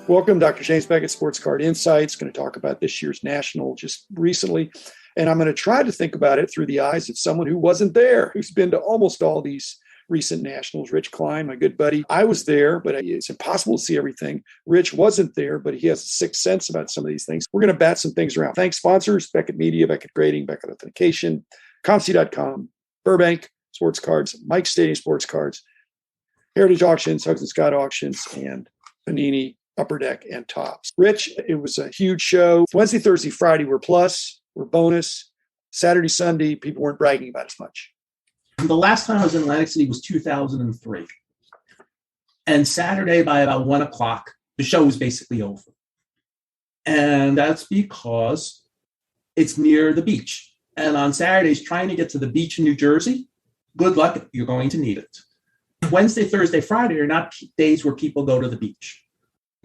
Welcome, Dr. James Beckett, Sports Card Insights. Going to talk about this year's National just recently. And I'm going to try to think about it through the eyes of someone who wasn't there, who's been to almost all these recent Nationals. Rich Klein, my good buddy. I was there, but it's impossible to see everything. Rich wasn't there, but he has a sixth sense about some of these things. We're going to bat some things around. Thanks, sponsors, Beckett Media, Beckett Grading, Beckett Authentication, ComC.com, Burbank Sports Cards, Mike Stadium Sports Cards, Heritage Auctions, Hugs and Scott Auctions, and Panini, Upper Deck, and Topps. Rich, it was a huge show. Wednesday, Thursday, Friday were plus, were bonus. Saturday, Sunday, people weren't bragging about as much. The last time I was in Atlantic City was 2003. And Saturday by about 1 o'clock, the show was basically over. And that's because it's near the beach. And on Saturdays, trying to get to the beach in New Jersey, good luck, you're going to need it. Wednesday, Thursday, Friday are not days where people go to the beach.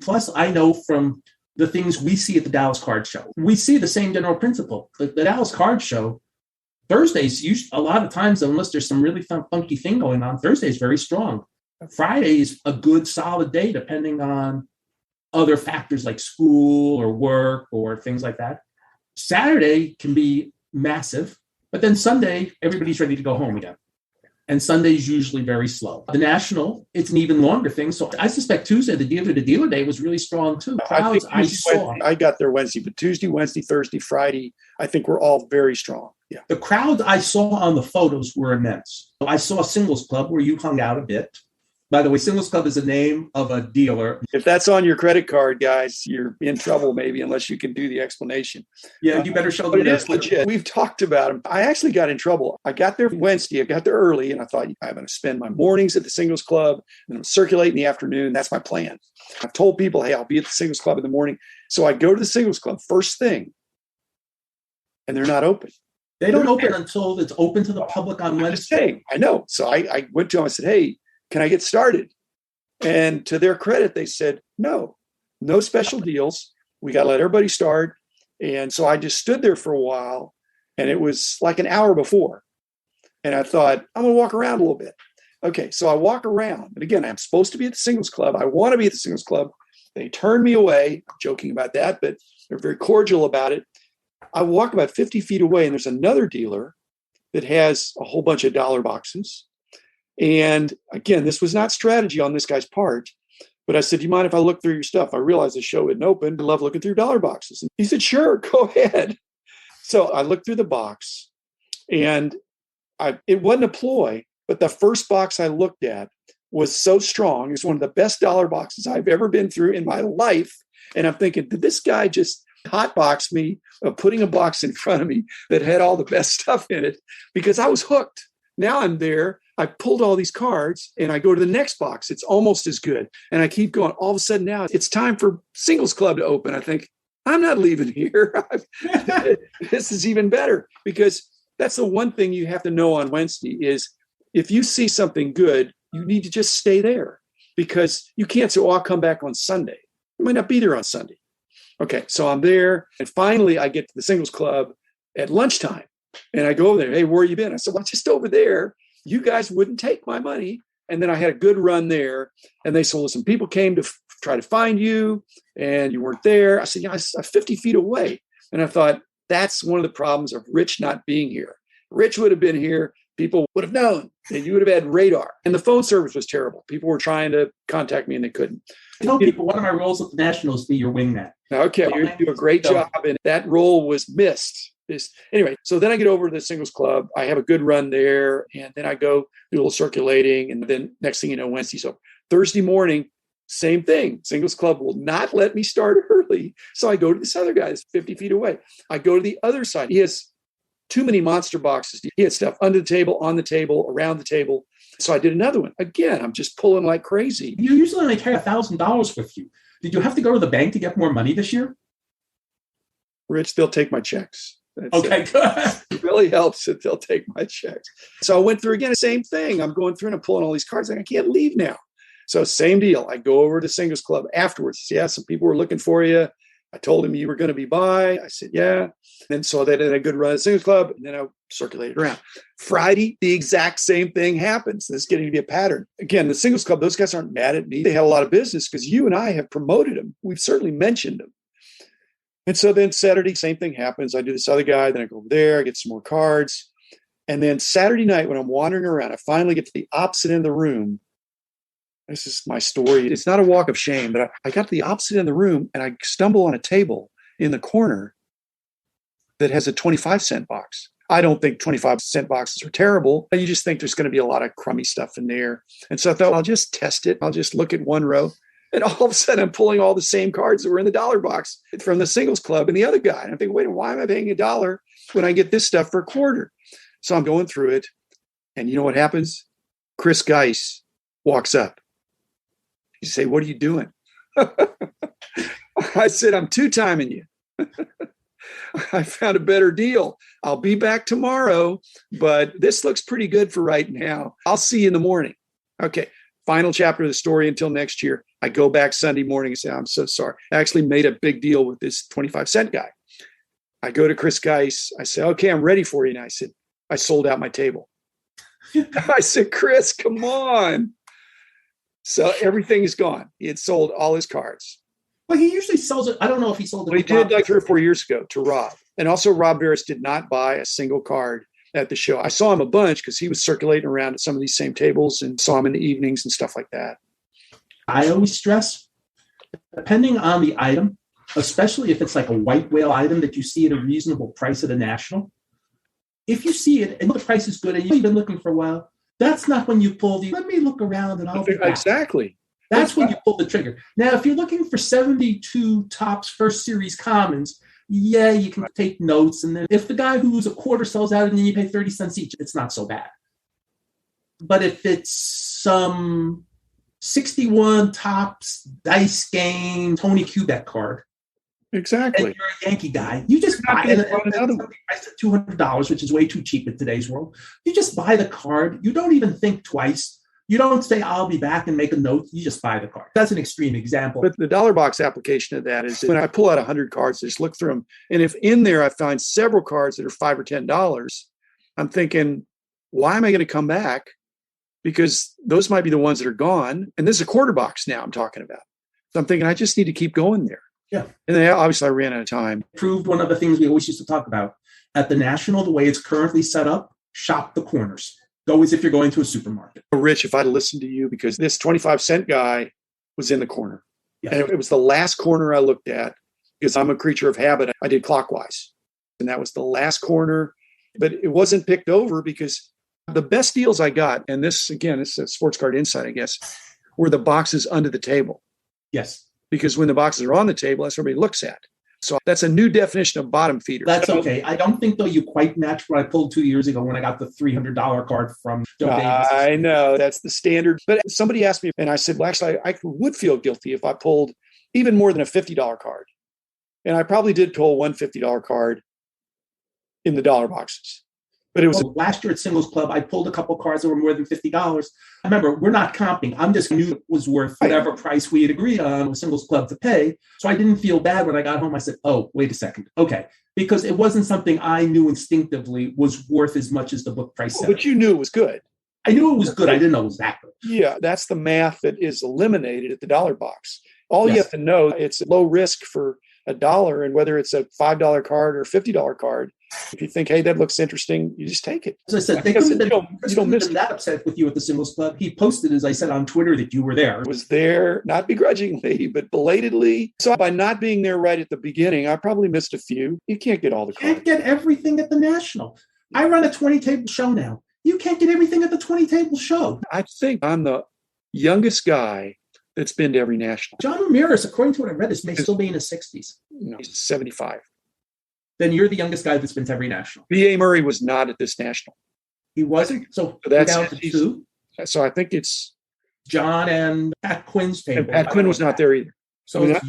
Plus, I know from the things we see at the Dallas Card Show, we see the same general principle. The Dallas Card Show, Thursdays, a lot of times, unless there's some really funky thing going on, Thursday is very strong. Friday is a good, solid day, depending on other factors like school or work or things like that. Saturday can be massive, but then Sunday, everybody's ready to go home again. And Sunday is usually very slow. The National, it's an even longer thing. So I suspect Tuesday, the dealer day was really strong too. Crowds I saw. I got there Wednesday, but Tuesday, Wednesday, Thursday, Friday, I think we're all very strong. Yeah. The crowds I saw on the photos were immense. I saw Singles Club where you hung out a bit. By the way, Singles Club is the name of a dealer. If that's on your credit card, guys, you're in trouble maybe unless you can do the explanation. Yeah, you better show them. But it is legit. We've talked about them. I actually got in trouble. I got there Wednesday. I got there early, and I thought I'm going to spend my mornings at the Singles Club, and I'm going to circulate in the afternoon. That's my plan. I've told people, hey, I'll be at the Singles Club in the morning. So I go to the Singles Club first thing, and they're not open. They don't open until it's open to the public on Wednesday. I know. So I went to them. I said, hey, can I get started? And to their credit, they said, no special deals. We got to let everybody start. And so I just stood there for a while, and it was like an hour before. And I thought, I'm going to walk around a little bit. Okay, so I walk around. And again, I'm supposed to be at the Singles Club. I want to be at the Singles Club. They turned me away. I'm joking about that, but they're very cordial about it. I walk about 50 feet away, and there's another dealer that has a whole bunch of dollar boxes. And again, this was not strategy on this guy's part, but I said, do you mind if I look through your stuff? I realized the show hadn't opened. I love looking through dollar boxes. And he said, sure, go ahead. So I looked through the box, and it wasn't a ploy, but the first box I looked at was so strong. It's one of the best dollar boxes I've ever been through in my life. And I'm thinking, did this guy just hotbox me of putting a box in front of me that had all the best stuff in it? Because I was hooked. Now I'm there. I pulled all these cards, and I go to the next box. It's almost as good. And I keep going. All of a sudden now it's time for Singles Club to open. I think, I'm not leaving here. This is even better, because that's the one thing you have to know on Wednesday is if you see something good, you need to just stay there, because you can't say, oh, I'll come back on Sunday. You might not be there on Sunday. Okay, so I'm there. And finally, I get to the Singles Club at lunchtime. And I go over there. Hey, where you been? I said, well, just over there. You guys wouldn't take my money. And then I had a good run there. And they said, listen, people came to try to find you, and you weren't there. I said, yeah, I'm 50 feet away. And I thought, that's one of the problems of Rich not being here. Rich would have been here. People would have known, and you would have had radar. And the phone service was terrible. People were trying to contact me, and they couldn't. Tell people one of my roles at the Nationals is be your wingman. Okay, you do a great job, and that role was missed. Anyway, so then I get over to the Singles Club. I have a good run there, and then I go do a little circulating, and then next thing you know, Wednesday's over. Thursday morning, same thing. Singles Club will not let me start early. So I go to this other guy that's 50 feet away. I go to the other side. He has too many monster boxes. He had stuff under the table, on the table, around the table. So I did another one. Again, I'm just pulling like crazy. You usually only carry $1,000 with you. Did you have to go to the bank to get more money this year? Rich, they'll take my checks. Okay, good. It really helps that they'll take my checks. So I went through again, the same thing. I'm going through and I'm pulling all these cards. Like, I can't leave now. So same deal. I go over to Singles Club afterwards. Yeah, some people were looking for you. I told him you were going to be by. I said, yeah. And so they did a good run at the singles club, and then I circulated around. Friday, the exact same thing happens. This is getting to be a pattern. Again, the singles club, those guys aren't mad at me. They had a lot of business because you and I have promoted them. We've certainly mentioned them. And so then Saturday, same thing happens. I do this other guy, then I go over there, I get some more cards. And then Saturday night, when I'm wandering around, I finally get to the opposite end of the room. This is my story. It's not a walk of shame, but I got to the opposite end of the room and I stumble on a table in the corner that has a 25-cent box. I don't think 25-cent boxes are terrible. You just think there's going to be a lot of crummy stuff in there. And so I thought, I'll just test it. I'll just look at one row. And all of a sudden, I'm pulling all the same cards that were in the dollar box from the singles club and the other guy. And I'm thinking, wait, why am I paying $1 when I get this stuff for $0.25? So I'm going through it. And you know what happens? Chris Geis walks up. You say, what are you doing? I said, I'm two-timing you. I found a better deal. I'll be back tomorrow, but this looks pretty good for right now. I'll see you in the morning. Okay. Final chapter of the story until next year. I go back Sunday morning and say, I'm so sorry. I actually made a big deal with this 25-cent guy. I go to Chris Geis. I say, okay, I'm ready for you. And I said, I sold out my table. I said, Chris, come on. So everything is gone. He had sold all his cards. Well, he usually sells it. I don't know if he sold it. Well, he did like 3 or 4 years ago to Rob. And also Rob Veras did not buy a single card at the show. I saw him a bunch because he was circulating around at some of these same tables and saw him in the evenings and stuff like that. I always stress, depending on the item, especially if it's like a white whale item that you see at a reasonable price at a national, if you see it and the price is good and you've been looking for a while, that's not when you pull let me look around and I'll be back. Exactly. That's when you pull the trigger. Now, if you're looking for 72 tops first series commons, yeah, you can take notes. And then if the guy who's a quarter sells out and then you pay 30 cents each, it's not so bad. But if it's some 61 tops dice game Tony Kubek card, exactly, and you're a Yankee guy, you just buy it. Price at $200, which is way too cheap in today's world. You just buy the card. You don't even think twice. You don't say, I'll be back and make a note. You just buy the card. That's an extreme example. But the dollar box application of that is when I pull out 100 cards, I just look through them. And if in there I find several cards that are $5 or $10, I'm thinking, why am I going to come back? Because those might be the ones that are gone. And this is a quarter box now I'm talking about. So I'm thinking, I just need to keep going there. Yeah. And then obviously I ran out of time. Proved one of the things we always used to talk about. At the National, the way it's currently set up, shop the corners. Go as if you're going to a supermarket. Rich, if I'd listened to you, because this 25-cent guy was in the corner. Yeah. And it was the last corner I looked at because I'm a creature of habit. I did clockwise. And that was the last corner. But it wasn't picked over because the best deals I got, and this, again, it's a sports card insight, I guess, were the boxes under the table. Yes. Because when the boxes are on the table, that's what everybody looks at. So that's a new definition of bottom feeder. That's okay. I don't think, though, you quite matched what I pulled 2 years ago when I got the $300 card from Joe Davis. I know. That's the standard. But somebody asked me, and I said, well, actually, I would feel guilty if I pulled even more than a $50 card. And I probably did pull one $50 card in the dollar boxes. But it was last year at Singles Club, I pulled a couple cards that were more than $50. Remember, we're not comping. I'm just knew it was worth whatever price we had agreed on with Singles Club to pay. So I didn't feel bad when I got home. I said, oh, wait a second. Okay. Because it wasn't something I knew instinctively was worth as much as the book price said. But you knew it was good. I knew it was good. I didn't know it was that good. Yeah, that's the math that is eliminated at the dollar box. All you have to know, it's low risk for $1, and whether it's a $5 card or $50 card, if you think, hey, that looks interesting, you just take it. As I said, they couldn't have been that upset with you at the Singles Club. He posted, as I said, on Twitter that you were there. I was there, not begrudgingly, but belatedly. So by not being there right at the beginning, I probably missed a few. You can't get all the cards. You can't get everything at the National. I run a 20-table show now. You can't get everything at the 20-table show. I think I'm the youngest guy that's been to every National. John Ramirez, according to what I read, may still be in his 60s. No, he's 75. Then you're the youngest guy that's been to every National. B.A. Murray was not at this National. He wasn't? So that's down to two? So I think it's John and Pat Quinn's table. And Pat Quinn was not there either. So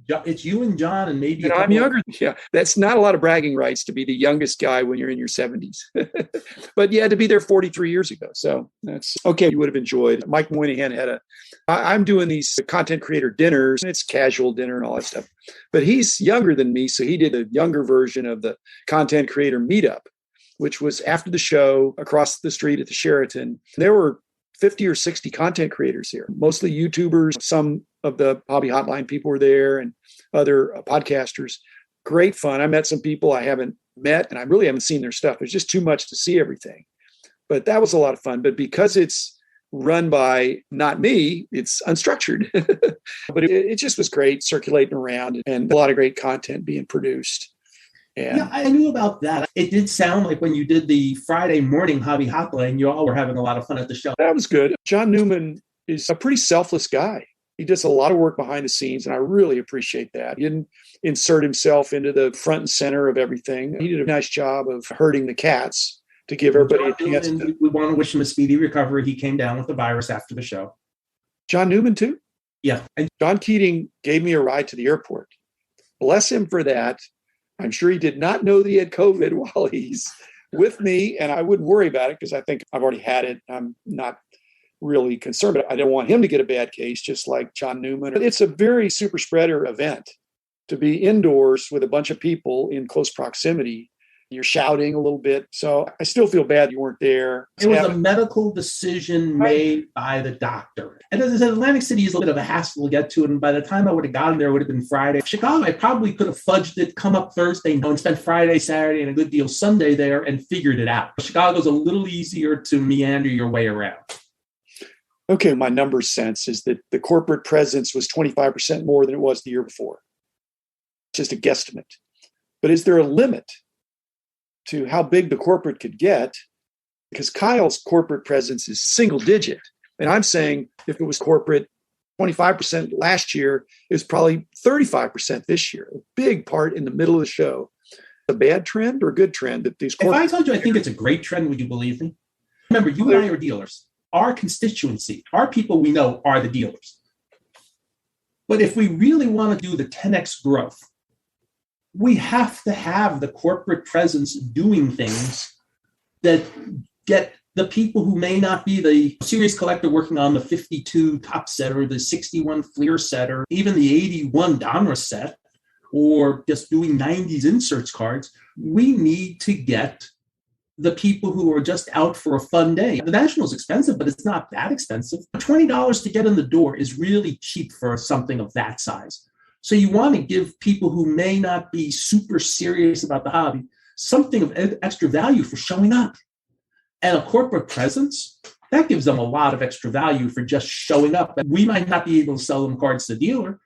It's you and John and maybe and I'm younger. Yeah, that's not a lot of bragging rights to be the youngest guy when you're in your 70s. But yeah, to be there 43 years ago. So that's okay. You would have enjoyed. Mike Moynihan I'm doing these content creator dinners. It's casual dinner and all that stuff. But he's younger than me. So he did a younger version of the content creator Meetup, which was after the show across the street at the Sheraton. There were 50 or 60 content creators here, mostly YouTubers. Some of the Hobby Hotline people were there and other podcasters. Great fun. I met some people I haven't met, and I really haven't seen their stuff. There's just too much to see everything. But that was a lot of fun. But because it's run by not me, it's unstructured. But it just was great circulating around and a lot of great content being produced. And yeah, I knew about that. It did sound like when you did the Friday morning Hobby Hotline, you all were having a lot of fun at the show. That was good. John Newman is a pretty selfless guy. He does a lot of work behind the scenes, and I really appreciate that. He didn't insert himself into the front and center of everything. He did a nice job of herding the cats to give everybody a chance. We want to wish him a speedy recovery. He came down with the virus after the show. John Newman, too? Yeah. And John Keating gave me a ride to the airport. Bless him for that. I'm sure he did not know that he had COVID while he's with me, and I wouldn't worry about it because I think I've already had it. I'm not really concerned, but I don't want him to get a bad case, just like John Newman. It's a very super spreader event to be indoors with a bunch of people in close proximity. You're shouting a little bit. So I still feel bad you weren't there. It was a medical decision made by the doctor. And as I said, Atlantic City is a bit of a hassle to get to. And by the time I would have gotten there, it would have been Friday. Chicago, I probably could have fudged it, come up Thursday and spent Friday, Saturday, and a good deal Sunday there and figured it out. Chicago's a little easier to meander your way around. Okay, my numbers sense is that the corporate presence was 25% more than it was the year before. Just a guesstimate. But is there a limit to how big the corporate could get? Because Kyle's corporate presence is single digit. And I'm saying if it was corporate 25% last year, it was probably 35% this year. A big part in the middle of the show. A bad trend or a good trend that these corporate... If I told you I think it's a great trend, would you believe me? Remember, you and I are dealers. Our constituency, our people we know are the dealers. But if we really want to do the 10x growth, we have to have the corporate presence doing things that get the people who may not be the serious collector working on the 52 top set or the 61 Fleer set or even the 81 Donruss set or just doing 90s inserts cards. We need to get the people who are just out for a fun day. The National is expensive, but it's not that expensive. $20 to get in the door is really cheap for something of that size. So you want to give people who may not be super serious about the hobby something of extra value for showing up. And a corporate presence, that gives them a lot of extra value for just showing up. And we might not be able to sell them cards to the dealer,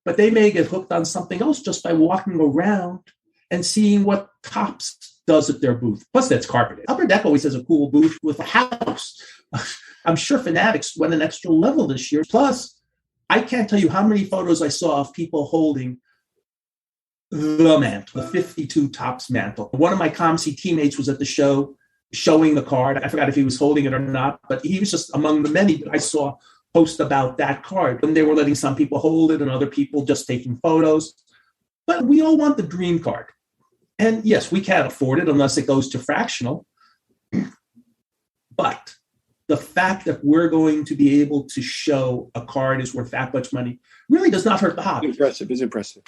but they may get hooked on something else just by walking around and seeing what Topps does at their booth. Plus, that's carpeted. Upper Deck always has a cool booth with a house. I'm sure Fanatics went an extra level this year. Plus, I can't tell you how many photos I saw of people holding the mantle, the 52 Topps mantle. One of my ComC teammates was at the show showing the card. I forgot if he was holding it or not, but he was just among the many that I saw post about that card. And they were letting some people hold it and other people just taking photos. But we all want the dream card. And yes, we can't afford it unless it goes to fractional. But the fact that we're going to be able to show a card is worth that much money really does not hurt the hobby. Impressive is impressive.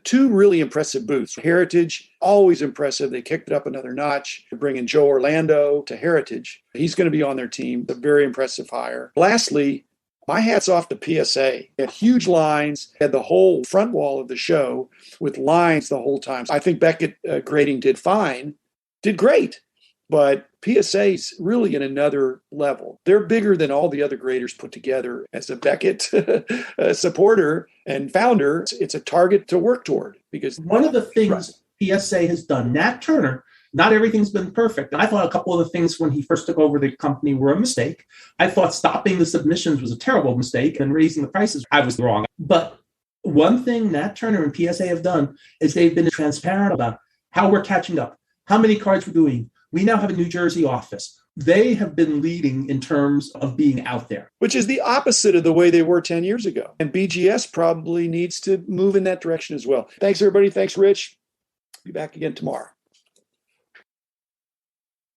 Two really impressive booths. Heritage, always impressive. They kicked it up another notch. They're bringing Joe Orlando to Heritage. He's going to be on their team. A very impressive hire. Lastly, my hat's off to PSA. They had huge lines, had the whole front wall of the show with lines the whole time. I think Beckett grading did fine, did great, but PSA's really in another level. They're bigger than all the other graders put together. As a Beckett supporter and founder, it's a target to work toward. Because one of the things PSA has done, Nat Turner, not everything's been perfect. And I thought a couple of the things when he first took over the company were a mistake. I thought stopping the submissions was a terrible mistake and raising the prices, I was wrong. But one thing Nat Turner and PSA have done is they've been transparent about how we're catching up, how many cards we're doing. We now have a New Jersey office. They have been leading in terms of being out there. Which is the opposite of the way they were 10 years ago. And BGS probably needs to move in that direction as well. Thanks, everybody. Thanks, Rich. Be back again tomorrow.